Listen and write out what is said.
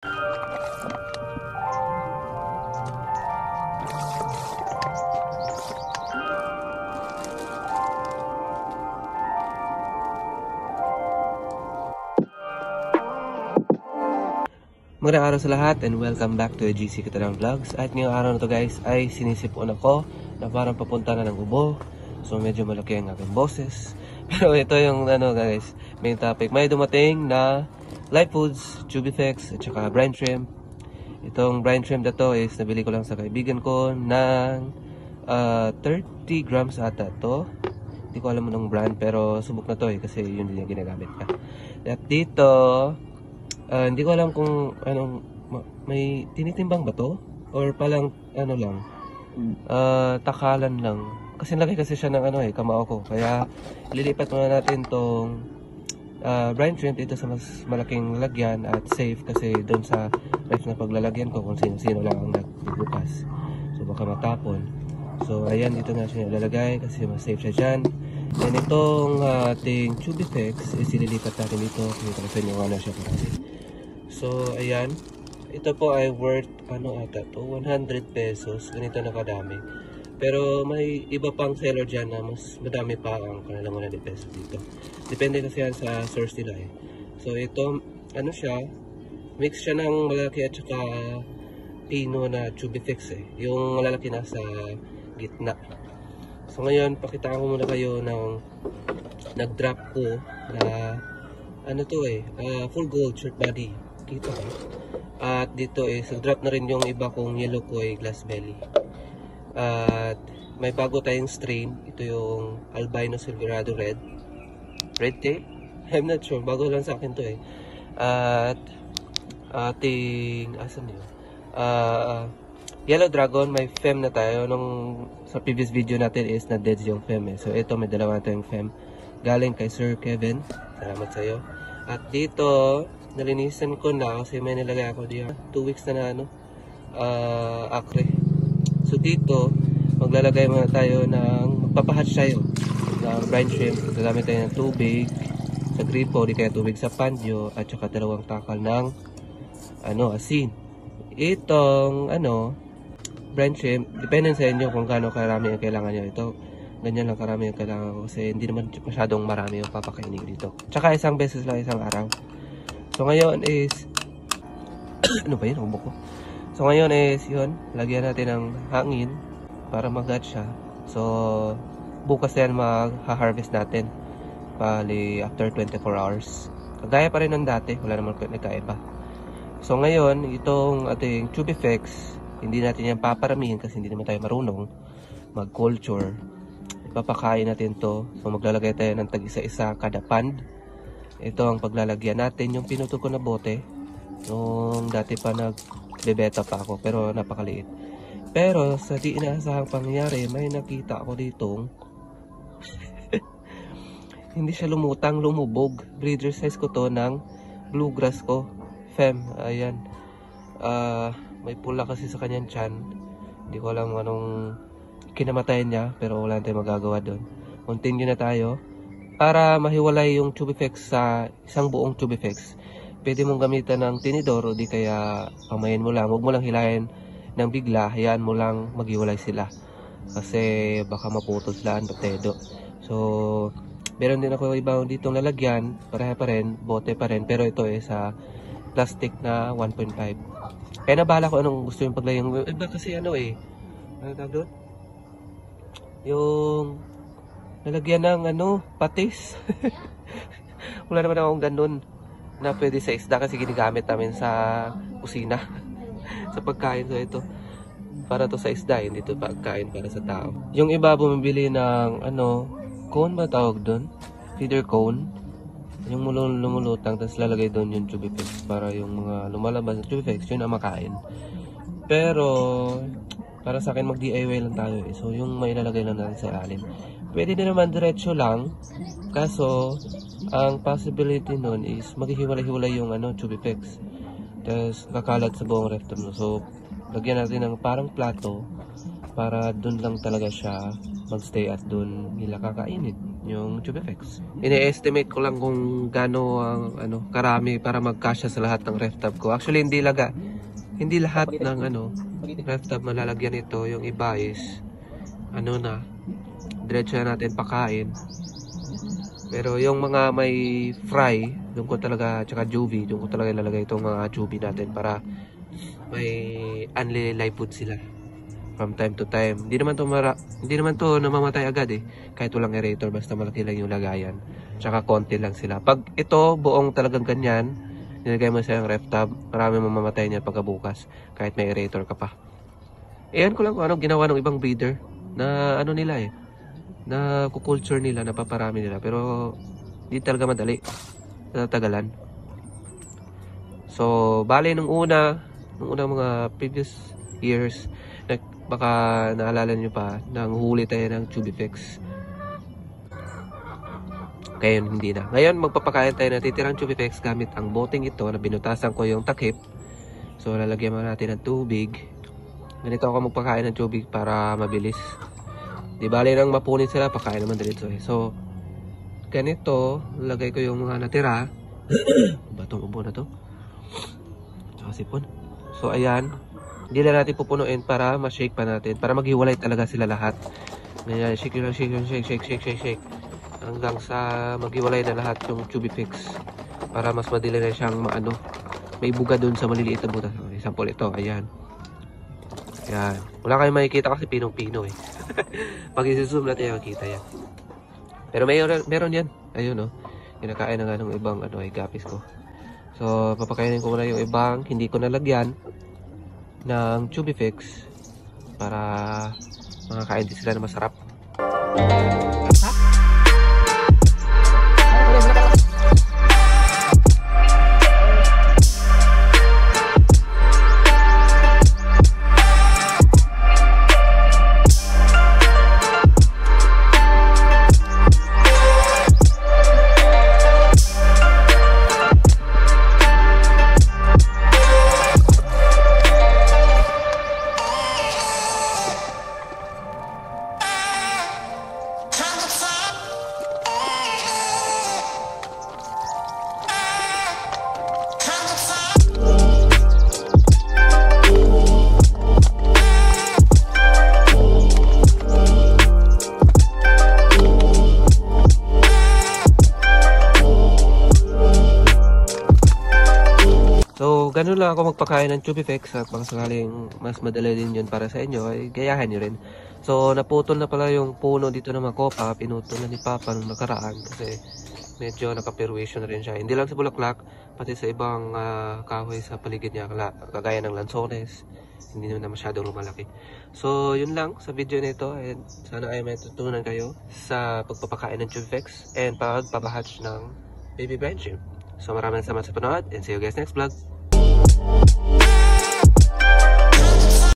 Magandang araw sa lahat and welcome back to GC Katarang Vlogs. At ngayong araw na to guys ay sinisipon ako na parang papunta na ng Ubo. So medyo malaki ang aking boses. Pero ito yung guys, main topic. May dumating na live foods, Chubifex at saka brine shrimp. Itong brine shrimp na to is nabili ko lang sa kaibigan ko ng 30 grams ata to. Hindi ko alam ng brand pero subok na to kasi yun din yung ginagamit ka. At dito hindi ko alam kung may tinitimbang ba to? Or palang lang takalan lang. Kasi laki kasi siya ng kamao ko. Kaya lilipat muna natin tong brine shrimp dito sa mas malaking lalagyan at safe kasi doon sa ref na paglalagyan ko kung sino-sino lang ang nagbubukas. So baka matapon. So ayan, dito na siya ilalagay kasi mas safe siya dyan. And itong ating Chubifex is ililipat natin dito. Kita ko sa inyo siya parang. So, ayan. Ito po ay worth, ata to? 100 pesos. Ganito na kadami. Pero may iba pang seller dyan na mas madami pa ang kanilang 100 pesos dito. Depende kasi yan sa source nila eh. So, ito, siya? Mix siya ng malalaki at saka pino na Chubifex eh. Yung malalaki na sa gitna. So, ngayon, pakitaan ko muna kayo ng nag-drop ko na full gold shirt body. Dito at dito is drop na rin yung iba kong yellow koi glass belly. At may bago tayong strain. Ito yung albino silverado red tape. I'm not sure, bago lang sa akin to at ating yellow dragon. May fem na tayo. Nung sa previous video natin is na dead yung fem so ito may dalawa na tayong fem galing kay Sir Kevin, salamat sa iyo. At dito nalinisan ko na kasi may nilagay ako diyan 2 weeks na acre. So dito maglalagay muna tayo ng magpapahatch tayo ng brine shrimp. Gagamit tayo ng tubig sa gripo, di kaya tubig sa pandyo at saka 2 takal ng asin. Itong brine shrimp, depende sa inyo kung gaano karami ang kailangan nyo. Ito ganyan lang karami ang kailangan ko kasi hindi naman masyadong marami yung papakainin dito. Tsaka isang beses lang isang araw. So ngayon is ano ba yun? Ubo ko. So ngayon is yun, lagyan natin ng hangin para mag-gat siya. So bukas yan mag-harvest natin. Bali after 24 hours. Kagaya pa rin ng dati, wala naman nagkaiba. So ngayon, itong ating Chubifex, hindi natin yan paparamihin kasi hindi naman tayo marunong mag-culture. Ipapakain natin to. So maglalagay tayo ng tag-isa-isa kada pond. Ito ang paglalagyan natin. Yung pinuto ko na bote nung dati pa nagbebeta pa ako pero napakaliit. Pero sa di inaasahang pangyayari, may nakita ako ditong hindi siya lumutang, lumubog. Breeder size ko to ng bluegrass ko fem. Ayan, may pula kasi sa kanyang tiyan. Hindi ko alam anong kinamatayan niya pero wala tayong magagawa doon. Continue na tayo. Para mahiwalay yung Chubifex sa isang buong Chubifex, pwede mong gamitan ng tinidor o di kaya pamayin mo lang. Huwag mo lang hilahin ng bigla, hayaan mo lang maghiwalay sila. Kasi baka maputos lang, batedo. So, meron din ako ibang ditong lalagyan, pareha pa rin, bote pa rin, pero ito sa plastic na 1.5. Kaya nabahala ko anong gusto yung paglagay. Iba kasi ano tawag doon? Yung nalagyan ng patis. Wala naman akong ganun na pwede sa isda kasi ginagamit namin sa kusina sa pagkain. So ito para to sa isda, hindi to pagkain para sa tao. Yung iba bumibili ng cone ba tawag doon? Feeder cone. Yung lumulutang tapos lalagay doon yung Chubifex para yung mga lumalabas na Chubifex yun ang makain. Pero para sa akin mag-DIY lang tayo so yung may ilalagay lang natin sa ilalim. Pwede din naman diretso lang. Kaso, ang possibility nun is maghihiwalay-hiwalay yung Chubifex. Tapos, kakalat sa buong ref mo. So, lagyan natin ng parang plato para dun lang talaga siya magstay at dun nila kakainin. yung Tubifex. Ini-estimate ko lang kung gaano ang karami para magkasya sa lahat ng ref tub ko. Actually hindi lahat ng ref tub malalagyan ito. Yung iba is diretso na natin pakain. Pero yung mga may fry, doon ko talaga, tsaka juvie, doon ko talaga ilalagay itong mga juvie natin para may unli live food sila from time to time. Hindi naman to namamatay agad eh. Kahit walang aerator, basta malaki lang yung lagayan. Tsaka konti lang sila. Pag ito buong talagang ganyan, nilagay mo sa yung ref tub, marami mamamatay niya pagkabukas kahit may aerator ka pa. Ayan ko lang kung anong ginawa ng ibang breeder na nila eh, na kukulture nila, napaparami nila, pero di talaga madali, natagalan. So bale nung unang mga previous years, baka naalala nyo pa, nang huli tayo ng Tubifex. Ngayon hindi na. Ngayon magpapakain tayo ng titirang Tubifex gamit ang boteng ito na binutasan ko yung takip. So lalagyan mo natin ng tubig. Ganito ako magpakain ng tubig para mabilis. Di bali nang mapunit sila, pakain naman diretso eh. So ganito, lagay ko yung mga natira. Batong ubo na to. Tsaka sipon. So ayan, hindi na natin pupunuin para ma-shake pa natin, para maghiwalay talaga sila lahat. Ganyan, shake lang, shake hanggang sa maghiwalay na lahat yung Tubifex, para mas madali na siyang may buga dun sa maliliit na butas. Example ito, ayan. Yan. Wala kayong makikita kasi pinong-pino eh. Pag isi-zoom natin makikita yan. Pero meron yan. Ayun kinakain na nga ng ibang ay gapis ko. So papakainin ko muna yung ibang hindi ko nalagyan ng Tubifex para makakain din sila na masarap. Ganun lang ako magpakain ng Tubifex, at baka sakaling mas madali din yun para sa inyo, ay gayahan nyo rin. So naputol na pala yung puno dito ng makopa, pinutol na ni Papa nung nakaraan kasi medyo nakaperwisyon na rin siya. Hindi lang sa bulaklak, pati sa ibang kahoy sa paligid niya, kagaya ng lansones, hindi na masyadong lumalaki. So yun lang sa video nito, and sana ay may tutunan kayo sa pagpapakain ng Tubifex and pagpapahatch ng baby branching. So maraming salamat sa panood, and see you guys next vlog.